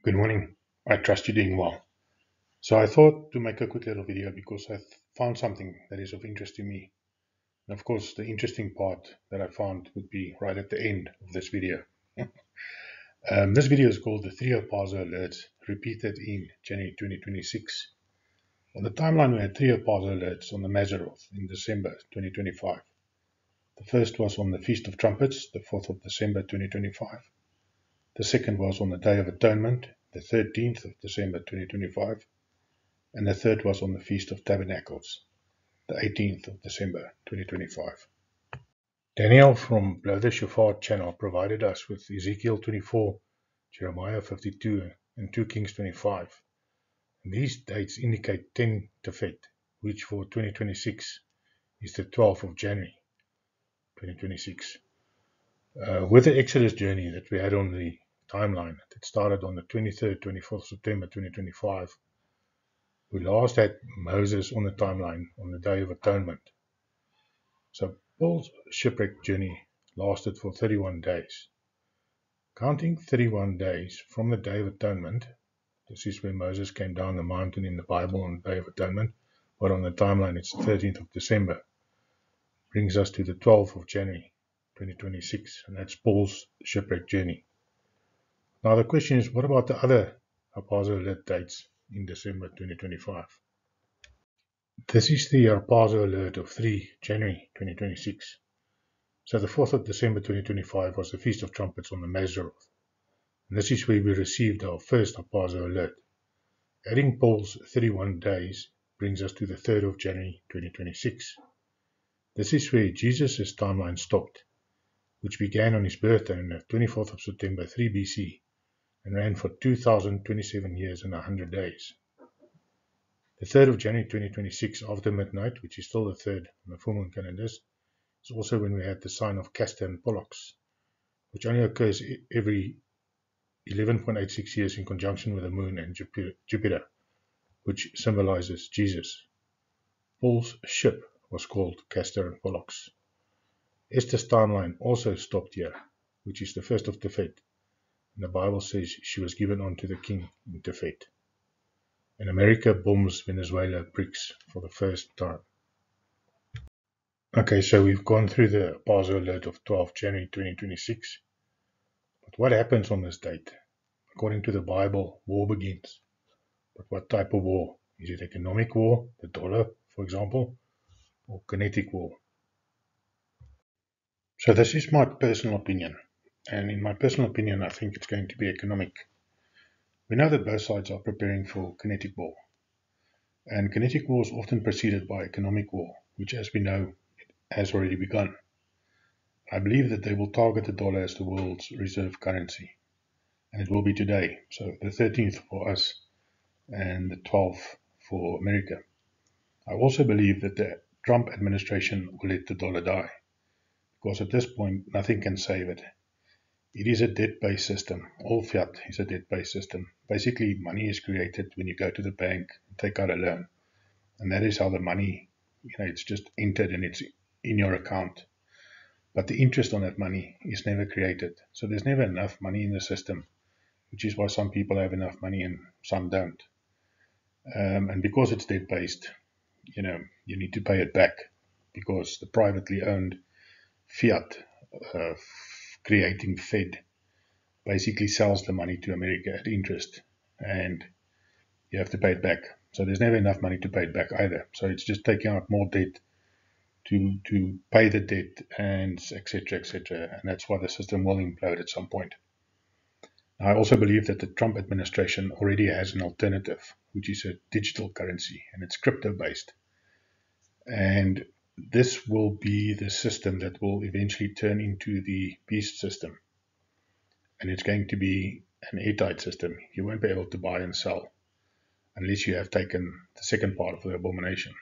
Good morning. I trust you're doing well. So I thought to make a quick little video because I found something that is of interest to me. And of course, the interesting part that I found would be right at the end of this video. This video is called the 3 parser alerts repeated in January 2026. On the timeline, we had 3 parser alerts on the Mazzaroth in December 2025. The first was on the Feast of Trumpets, the 4th of December 2025. The second was on the Day of Atonement, the 13th of December 2025. And the third was on the Feast of Tabernacles, the 18th of December 2025. Daniel from Blow the Shofar channel provided us with Ezekiel 24, Jeremiah 52, and 2 Kings 25. And these dates indicate 10 Tefet, which for 2026 is the 12th of January 2026. With the Exodus journey that we had on the timeline that started on the 23rd, 24th September 2025, we last had Moses on the timeline on the Day of Atonement. So Paul's shipwreck journey lasted for 31 days. Counting 31 days from the Day of Atonement, this is where Moses came down the mountain in the Bible on the Day of Atonement, but on the timeline it's the 13th of December, brings us to the 12th of January 2026, and that's Paul's shipwreck journey. Now the question is, what about the other Harpazo alert dates in December 2025? This is the Harpazo alert of 3 January 2026. So the 4th of December 2025 was the Feast of Trumpets on the Mazzaroth. And this is where we received our first Harpazo alert. Adding Paul's 31 days brings us to the 3rd of January 2026. This is where Jesus' timeline stopped, which began on his birthday on the 24th of September 3 BC and ran for 2027 years and 100 days. The 3rd of January 2026 after midnight, which is still the 3rd on the full moon calendars, is also when we had the sign of Castor and Pollux, which only occurs every 11.86 years in conjunction with the moon and Jupiter, which symbolizes Jesus. Paul's ship was called Castor and Pollux. Esther's timeline also stopped here, which is the first of Tefet, and the Bible says she was given unto the king in Tefet. And America bombs Venezuela BRICS for the first time. Okay, so we've gone through the Harpazo alert of 12 January 2026. But what happens on this date? According to the Bible, war begins. But what type of war? Is it economic war, the dollar, for example, or kinetic war? So this is my personal opinion. And in my personal opinion, I think it's going to be economic. We know that both sides are preparing for kinetic war. And kinetic war is often preceded by economic war, which, as we know, has already begun. I believe that they will target the dollar as the world's reserve currency. And it will be today. So the 13th for us and the 12th for America. I also believe that the Trump administration will let the dollar die, because at this point nothing can save it. It is a debt-based system. All fiat is a debt-based system. Basically, money is created when you go to the bank and take out a loan, and that is how the money, it's just entered and it's in your account. But the interest on that money is never created, so there's never enough money in the system, which is why some people have enough money and some don't. And because it's debt-based, you need to pay it back, because the privately owned fiat creating Fed basically sells the money to America at interest, and you have to pay it back. So there's never enough money to pay it back either. So it's just taking out more debt to pay the debt, and etc., etc. And that's why the system will implode at some point. I also believe that the Trump administration already has an alternative, which is a digital currency, and it's crypto-based. And this will be the system that will eventually turn into the beast system. And it's going to be an airtight system. You won't be able to buy and sell unless you have taken the second part of the abomination.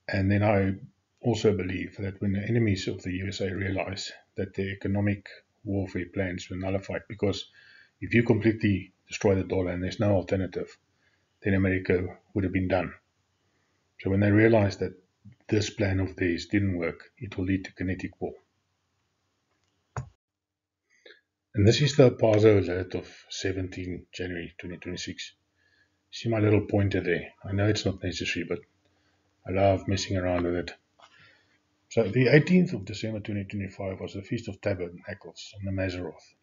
And then I also believe that when the enemies of the USA realize that their economic warfare plans were nullified, because if you completely destroy the dollar and there's no alternative, then America would have been done. So when they realize that this plan of theirs didn't work, it will lead to kinetic war. And this is the Pazo alert of 17 January 2026. See my little pointer there? I know it's not necessary, but I love messing around with it. So the 18th of December 2025 was the Feast of Tabernacles on the Maseroth.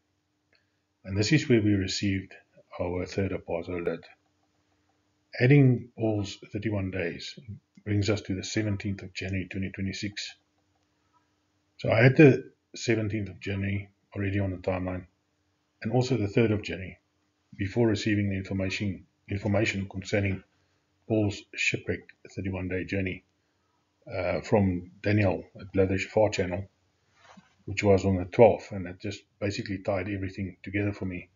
And this is where we received our third Apazo alert. Adding Paul's 31 days brings us to the 17th of January 2026. So I had the 17th of January already on the timeline, and also the 3rd of January, before receiving the information concerning Paul's shipwreck 31-day journey from Daniel at Blood Shofar channel, which was on the 12th, and it just basically tied everything together for me.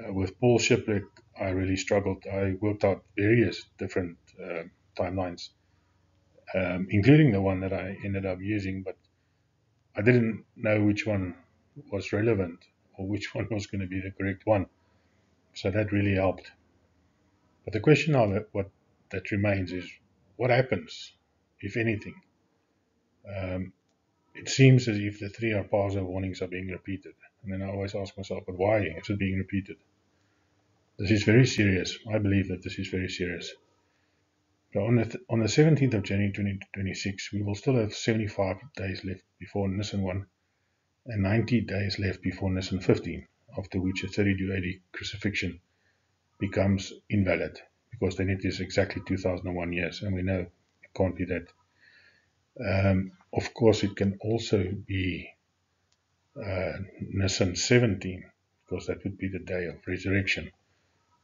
With Paul's shipwreck, I really struggled. I worked out various different timelines, including the one that I ended up using, but I didn't know which one was relevant or which one was going to be the correct one. So that really helped. But the question now that remains is, what happens, if anything? It seems as if the three Apazo warnings are being repeated. And then I always ask myself, but why is it being repeated? This is very serious. I believe that this is very serious. So on the 17th of January 2026, we will still have 75 days left before Nisan 1 and 90 days left before Nisan 15, after which a 30 AD crucifixion becomes invalid, because then it is exactly 2001 years, and we know it can't be that. Of course, it can also be Nisan 17, because that would be the day of resurrection.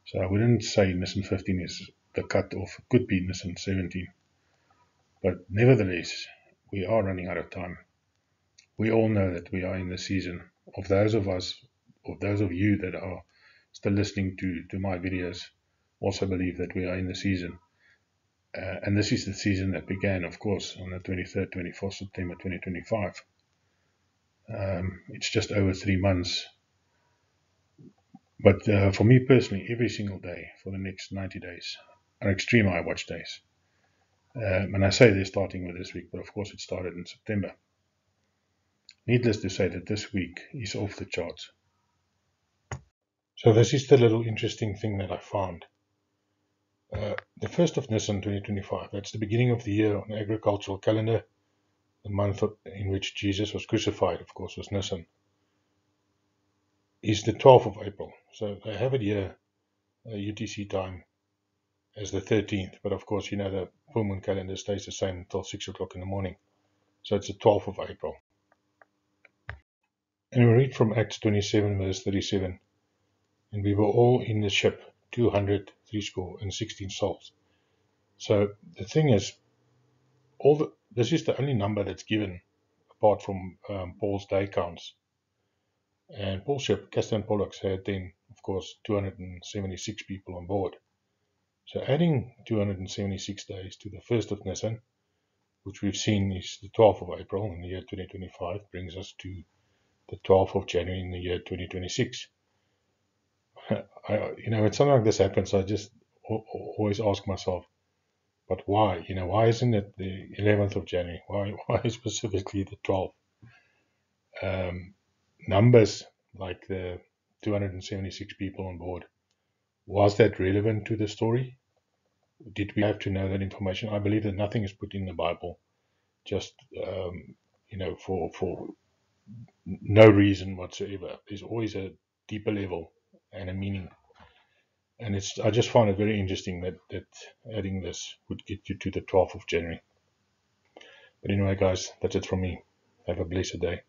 So I wouldn't say Nisan 15 is the cut-off. It could be Nisan 17. But nevertheless, we are running out of time. We all know that we are in the season. Of those of you that are still listening to my videos, also believe that we are in the season. And this is the season that began, of course, on the 23rd, 24th September 2025. It's just over 3 months. But for me personally, every single day for the next 90 days are extreme high watch days. And I say they're starting with this week, but of course it started in September. Needless to say that this week is off the charts. So this is the little interesting thing that I found. The 1st of Nisan 2025, that's the beginning of the year on the agricultural calendar. The month in which Jesus was crucified, of course, was Nisan, is the 12th of April. So they have it here, UTC time, as the 13th. But of course, you know, the full moon calendar stays the same until 6 o'clock in the morning. So it's the 12th of April. And we read from Acts 27, verse 37. And we were all in the ship, 216 souls. So the thing is, this is the only number that's given apart from Paul's day counts. And Paul's ship, Castor and Pollux, had then, of course, 276 people on board. So adding 276 days to the 1st of Nisan, which we've seen is the 12th of April in the year 2025, brings us to the 12th of January in the year 2026. When something like this happens, I just always ask myself, but why? Why isn't it the 11th of January? Why specifically the 12th? Numbers like the 276 people on board, was that relevant to the story? Did we have to know that information? I believe that nothing is put in the Bible just for no reason whatsoever. There's always a deeper level and a meaning. And I just find it very interesting that adding this would get you to the 12th of January. But anyway, guys, that's it from me. Have a blessed day.